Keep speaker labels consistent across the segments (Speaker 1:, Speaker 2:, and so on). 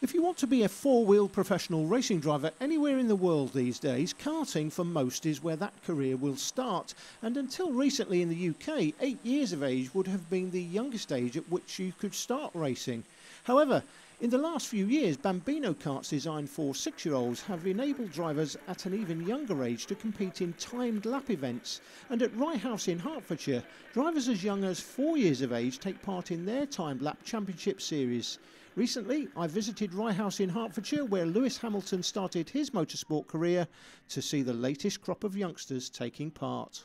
Speaker 1: If you want to be a four-wheel professional racing driver anywhere in the world these days, karting for most is where that career will start. And until recently in the UK, 8 years of age would have been the youngest age at which you could start racing. However, in the last few years, Bambino karts designed for 6-year-olds have enabled drivers at an even younger age to compete in timed lap events. And at Rye House in Hertfordshire, drivers as young as 4 years of age take part in their timed lap championship series. Recently, I visited Rye House in Hertfordshire, where Lewis Hamilton started his motorsport career, to see the latest crop of youngsters taking part.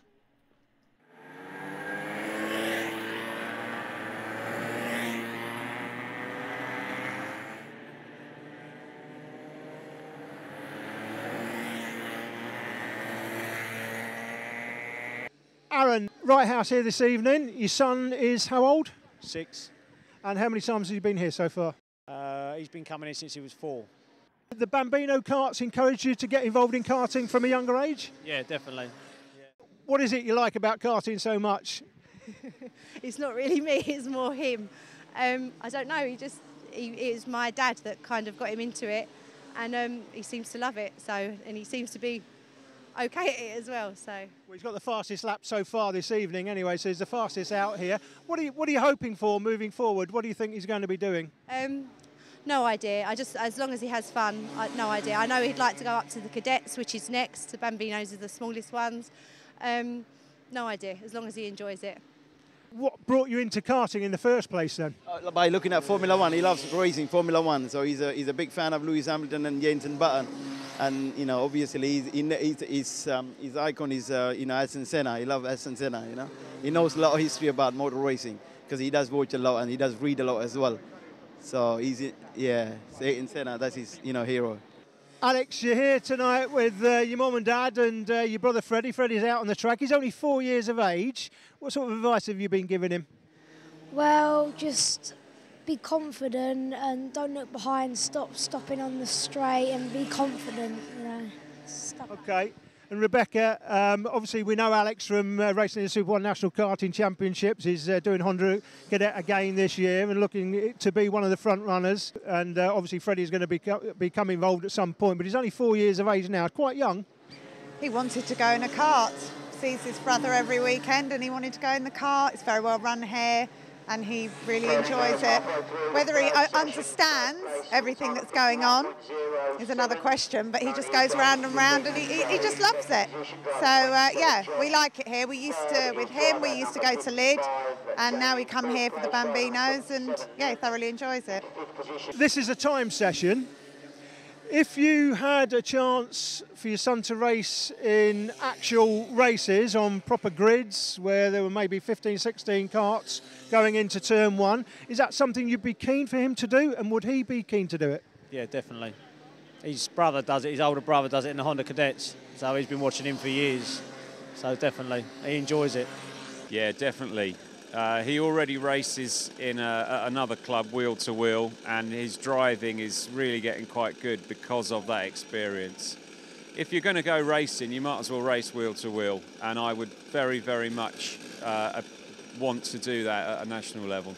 Speaker 1: Aaron, Rye House here this evening. Your son is how old?
Speaker 2: 6.
Speaker 1: And how many times have you been here so far?
Speaker 2: He's been coming in since he was 4.
Speaker 1: The Bambino karts encourage you to get involved in karting from a younger age?
Speaker 2: Yeah, definitely. Yeah.
Speaker 1: What is it you like about karting so much?
Speaker 3: It's not really me, it's more him. I don't know, it was my dad that kind of got him into it, and he seems to love it, and he seems to be okay at it as well. Well,
Speaker 1: he's got the fastest lap so far this evening anyway, so he's the fastest out here. What are you hoping for moving forward? What do you think he's going to be doing?
Speaker 3: No idea. As long as he has fun, no idea. I know he'd like to go up to the cadets, which is next. The Bambinos are the smallest ones. No idea, as long as he enjoys it.
Speaker 1: What brought you into karting in the first place then?
Speaker 4: By looking at Formula One. He loves racing Formula One, so he's a big fan of Lewis Hamilton and Jenson Button. And you know, obviously, his icon is Ayrton Senna. He loves Ayrton Senna. You know, he knows a lot of history about motor racing because he does watch a lot and he does read a lot as well. So Ayrton Senna, that's his hero.
Speaker 1: Alex, you're here tonight with your mum and dad and your brother Freddie. Freddie's out on the track. He's only 4 years of age. What sort of advice have you been giving him?
Speaker 5: Well, just be confident and don't look behind. Stop stopping on the straight and be confident. Stop.
Speaker 1: Okay. And Rebecca, obviously we know Alex from racing in the Super 1 National Karting Championships. He's doing Honda Cadet again this year and looking to be one of the front runners. And obviously Freddie's going to become involved at some point, but he's only 4 years of age now, quite young.
Speaker 6: He wanted to go in a kart. Sees his brother every weekend and he wanted to go in the kart. It's very well run here and he really enjoys it. Whether he understands everything that's going on is another question, but he just goes round and round and he just loves it. So yeah, we like it here. We used to go to Lid and now we come here for the Bambinos and yeah, he thoroughly enjoys it.
Speaker 1: This is a time session. If you had a chance for your son to race in actual races on proper grids where there were maybe 15, 16 karts going into turn 1, is that something you'd be keen for him to do, and would he be keen to do it?
Speaker 2: Yeah, definitely. His brother does it, his older brother does it in the Honda Cadets, so he's been watching him for years. So definitely, he enjoys it.
Speaker 7: Yeah, definitely. He already races in another club, wheel to wheel, and his driving is really getting quite good because of that experience. If you're going to go racing, you might as well race wheel to wheel, and I would very, very much want to do that at a national level.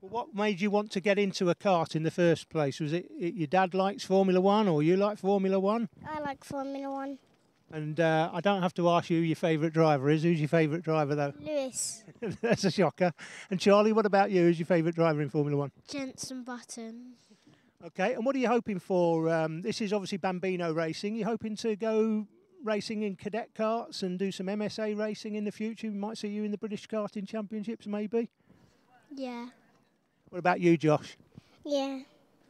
Speaker 1: What made you want to get into a kart in the first place? Was it your dad likes Formula One, or you like Formula One?
Speaker 5: I like Formula One.
Speaker 1: And I don't have to ask you who your favourite driver is. Who's your favourite driver, though?
Speaker 5: Lewis.
Speaker 1: That's a shocker. And Charlie, what about you? Who's your favourite driver in Formula One?
Speaker 5: Jenson Button.
Speaker 1: OK, and what are you hoping for? This is obviously Bambino racing. You're hoping to go racing in cadet karts and do some MSA racing in the future? We might see you in the British Karting Championships, maybe?
Speaker 5: Yeah.
Speaker 1: What about you, Josh?
Speaker 5: Yeah.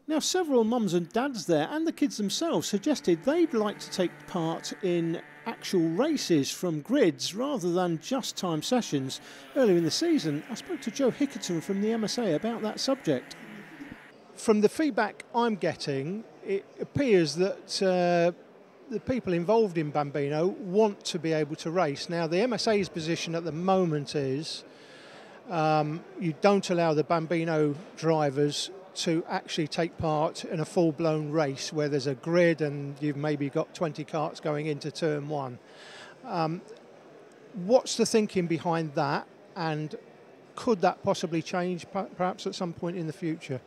Speaker 1: Now, several mums and dads there and the kids themselves suggested they'd like to take part in actual races from grids rather than just time sessions. Earlier in the season, I spoke to Joe Hickerton from the MSA about that subject. From the feedback I'm getting, it appears that the people involved in Bambino want to be able to race. Now, the MSA's position at the moment is you don't allow the Bambino drivers to actually take part in a full-blown race where there's a grid and you've maybe got 20 karts going into turn 1. What's the thinking behind that, and could that possibly change perhaps at some point in the future?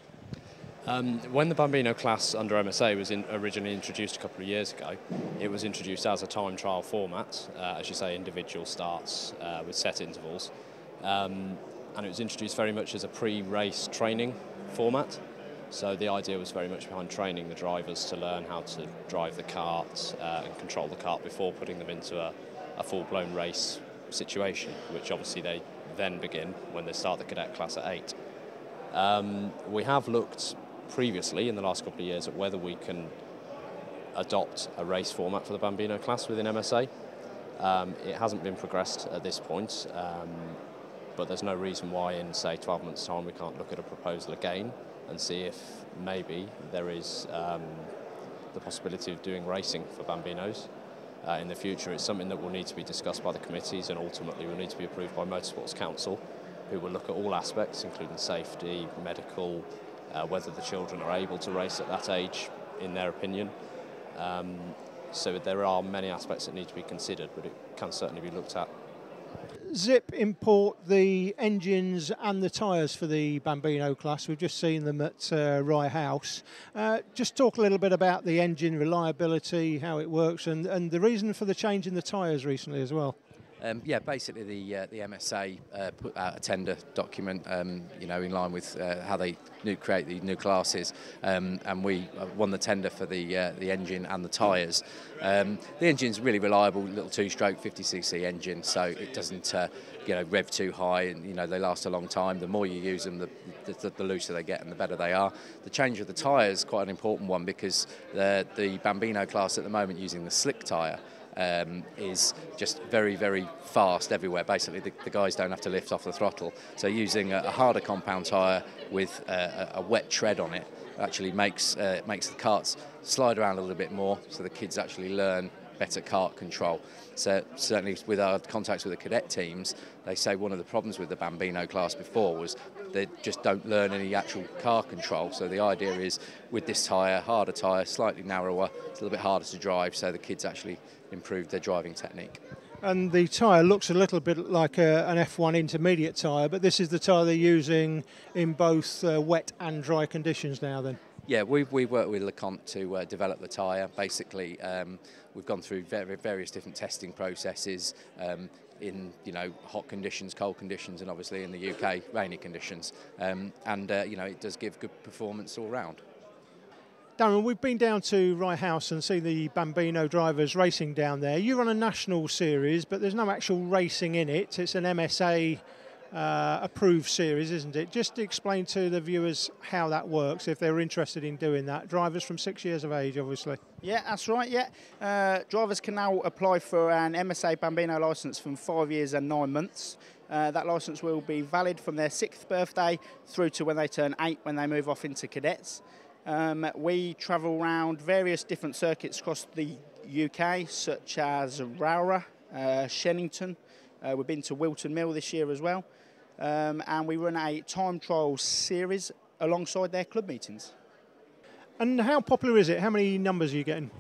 Speaker 8: When the Bambino class under MSA was originally introduced a couple of years ago, it was introduced as a time trial format, as you say, individual starts with set intervals. And it was introduced very much as a pre-race training format. So the idea was very much behind training the drivers to learn how to drive the kart and control the kart before putting them into a full-blown race situation, which obviously they then begin when they start the cadet class at 8. We have looked previously in the last couple of years at whether we can adopt a race format for the Bambino class within MSA. It hasn't been progressed at this point, but there's no reason why in, say, 12 months' time we can't look at a proposal again and see if maybe there is the possibility of doing racing for Bambinos in the future. It's something that will need to be discussed by the committees and ultimately will need to be approved by Motorsports Council, who will look at all aspects, including safety, medical, whether the children are able to race at that age, in their opinion. So there are many aspects that need to be considered, but it can certainly be looked at.
Speaker 1: Zip import the engines and the tyres for the Bambino class. We've just seen them at Rye House. Just talk a little bit about the engine reliability, how it works, and the reason for the change in the tyres recently as well.
Speaker 9: Yeah, basically the MSA put out a tender document, you know, in line with how they create the new classes, and we won the tender for the engine and the tyres. The engine's really reliable, little two-stroke 50cc engine, so it doesn't you know, rev too high, and you know they last a long time. The more you use them, the looser they get and the better they are. The change of the tyres is quite an important one because the Bambino class at the moment using the slick tyre. Is just very, very fast everywhere. Basically, the guys don't have to lift off the throttle. So using a harder compound tyre with a wet tread on it actually makes the karts slide around a little bit more, so the kids actually learn better kart control. So certainly with our contacts with the cadet teams, they say one of the problems with the Bambino class before was they just don't learn any actual car control. So the idea is with this tyre, harder tyre, slightly narrower, it's a little bit harder to drive, so the kids actually improve their driving technique.
Speaker 1: And the tyre looks a little bit like an F1 intermediate tyre, but this is the tyre they're using in both wet and dry conditions now then?
Speaker 9: Yeah, we've worked with LeConte to develop the tyre. Basically, we've gone through various different testing processes in, you know, hot conditions, cold conditions, and obviously in the UK, rainy conditions. You know, it does give good performance all round.
Speaker 1: Darren, we've been down to Rye House and see the Bambino drivers racing down there. You run a national series, but there's no actual racing in it. It's an MSA approved series, isn't it? Just explain to the viewers how that works if they're interested in doing that. Drivers from 6 years of age, obviously.
Speaker 10: Yeah, that's right, yeah. Drivers can now apply for an MSA Bambino licence from 5 years and 9 months. That licence will be valid from their 6th birthday through to when they turn 8, when they move off into cadets. We travel around various different circuits across the UK, such as Rowra, Shennington. We've been to Wilton Mill this year as well. And we run a time trial series alongside their club meetings.
Speaker 1: And how popular is it? How many numbers are you getting?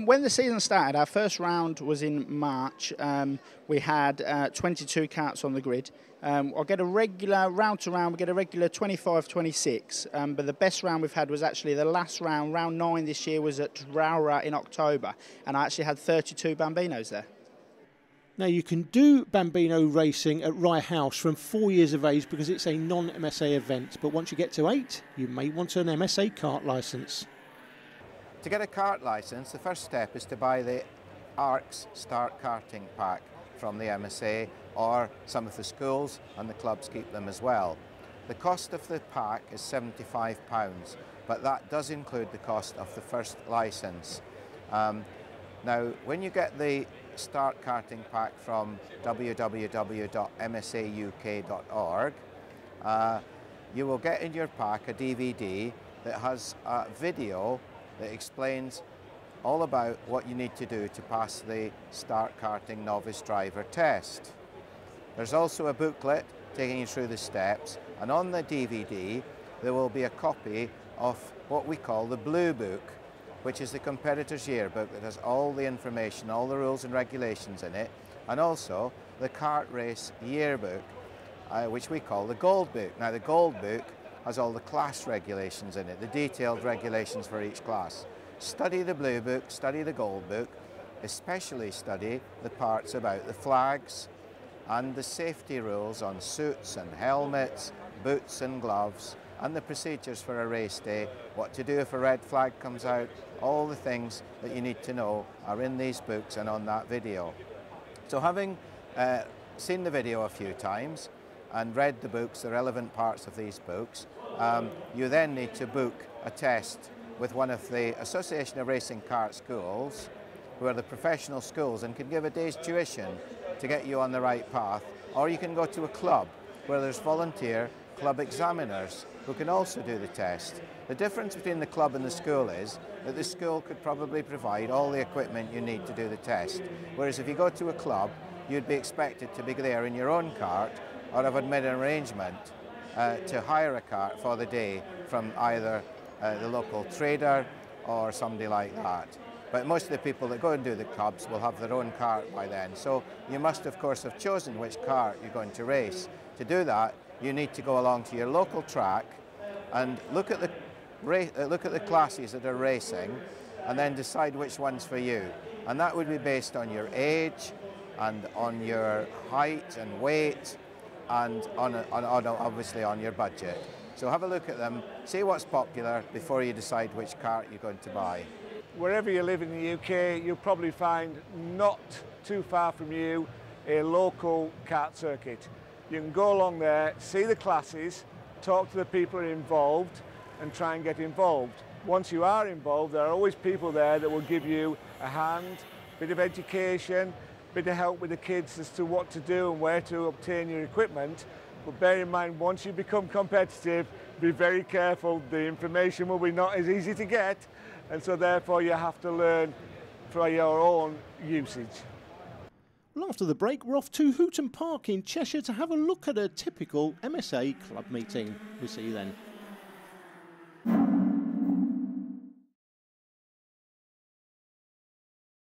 Speaker 10: When the season started, our first round was in March. We had 22 karts on the grid. I'll get a regular round to round, we get a regular 25, 26. But the best round we've had was actually the last round, round 9 this year, was at Rowra in October. And I actually had 32 Bambinos there.
Speaker 1: Now, you can do Bambino racing at Rye House from 4 years of age because it's a non-MSA event. But once you get to 8, you may want an MSA kart licence.
Speaker 11: To get a kart licence, the first step is to buy the ARCS Start Karting Pack from the MSA, or some of the schools and the clubs keep them as well. The cost of the pack is £75, but that does include the cost of the first licence. Now, when you get the Start Karting Pack from www.msauk.org, you will get in your pack a DVD that has a video that explains all about what you need to do to pass the Start Karting Novice Driver test. There's also a booklet taking you through the steps, and on the DVD there will be a copy of what we call the Blue Book, which is the competitor's yearbook that has all the information, all the rules and regulations in it, and also the kart race yearbook, which we call the Gold Book. Now, the Gold Book has all the class regulations in it, the detailed regulations for each class. Study the blue book, study the gold book, especially study the parts about the flags and the safety rules on suits and helmets, boots and gloves, and the procedures for a race day, what to do if a red flag comes out. All the things that you need to know are in these books and on that video. So having seen the video a few times and read the books, the relevant parts of these books, you then need to book a test with one of the Association of Racing Kart schools, who are the professional schools and can give a day's tuition to get you on the right path. Or you can go to a club where there's volunteer club examiners who can also do the test. The difference between the club and the school is that the school could probably provide all the equipment you need to do the test, whereas if you go to a club, you'd be expected to be there in your own kart or have made an arrangement to hire a kart for the day from either the local trader or somebody like that. But most of the people that go and do the clubs will have their own kart by then. So you must, of course, have chosen which kart you're going to race. To do that, you need to go along to your local track and look at the classes that are racing and then decide which one's for you. And that would be based on your age and on your height and weight and obviously on your budget. So have a look at them, see what's popular before you decide which kart you're going to buy.
Speaker 12: Wherever you live in the UK, you'll probably find not too far from you a local kart circuit. You can go along there, see the classes, talk to the people involved and try and get involved. Once you are involved, there are always people there that will give you a hand, a bit of education, a bit of help with the kids as to what to do and where to obtain your equipment. But bear in mind, once you become competitive, be very careful. The information will be not as easy to get, and so therefore you have to learn for your own usage.
Speaker 1: Well, after the break, we're off to Hooton Park in Cheshire to have a look at a typical MSA club meeting. We'll see you then.